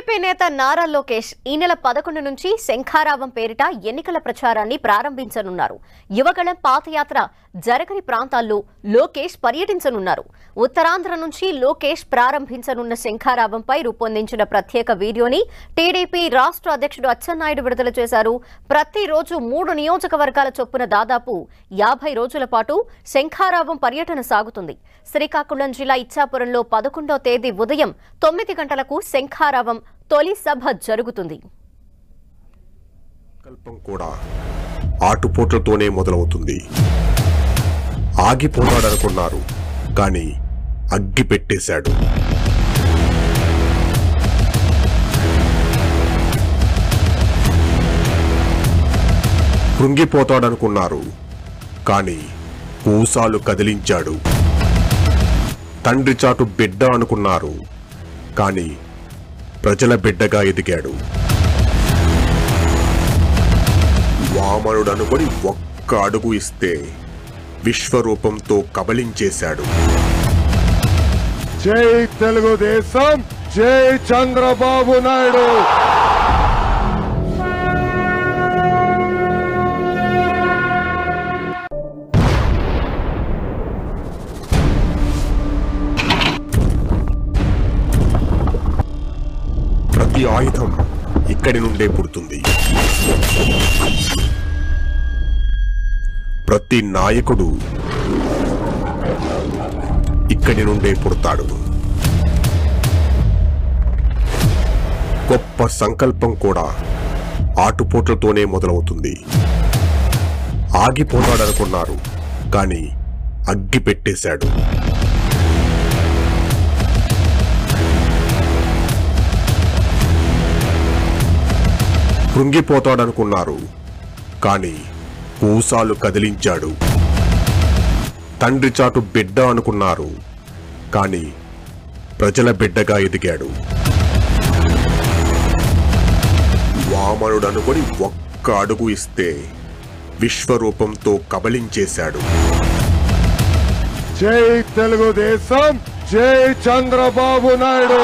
TDP నేత నారా లోకేష్ ఈ నెల 11 నుంచి శంఖారావం పేరిట ఎన్నికల ప్రచారాన్ని ప్రారంభించనున్నారు. యువగళం పాదయాత్ర జరగని ప్రాంతాల్లో లోకేష్ పర్యటించనున్నారు. ఉత్తరాంధ్ర నుంచి లోకేష్ ప్రారంభించనున్న శంఖారావంపై రూపొందించిన ప్రత్యేక వీడియోని టీడీపీ రాష్ట్ర అధ్యక్షుడు అచ్చెన్నాయుడు విడుదల చేశారు. ప్రతిరోజు 3 నియోజకవర్గాల చొప్పున దాదాపు 50 రోజుల పాటు శంఖారావం పర్యటన సాగుతుంది. శ్రీకాకుళం జిల్లా ఇచ్చాపురంలో 11వ తేదీ ఉదయం 9 గంటలకు శంఖారావం తొలి సభ జరుగుతుంది. కల్పం కూడా ఆటుపోట్లతోనే మొదలవుతుంది. ఆగిపోతాడనుకున్నారు, కానీ అగ్గి పెట్టేశాడు. కృంగిపోతాడనుకున్నారు, కానీ కూసాలు కదిలించాడు. తండ్రి చాటు బిడ్డ అనుకున్నారు, కానీ ప్రజల బిడ్డగా ఎదిగాడు. వామనుడనుకొని ఒక్క అడుగు ఇస్తే విశ్వరూపంతో కబళించేశాడు. జై తెలుగుదేశం, జై చంద్రబాబు నాయుడు. ప్రతి ఆయుధం ఇక్కడి నుండే పుడుతుంది. ప్రతి నాయకుడు ఇక్కడి నుండే పుడతాడు. గొప్ప సంకల్పం కూడా ఆటుపోట్లతోనే మొదలవుతుంది. ఆగిపోతాడనుకున్నారు, కానీ అగ్గి పెట్టేశాడు. కృంగిపోతాడనుకున్నారు, కానీ కూసాలు కదిలించాడు. తండ్రి చాటు బిడ్డ అనుకున్నారు, కానీ ప్రజల బిడ్డగా ఎదిగాడు. వామనుడనుకొని ఒక్క అడుగు ఇస్తే విశ్వరూపంతో కబళించేశాడు. జై తెలుగుదేశం, జై చంద్రబాబు నాయుడు.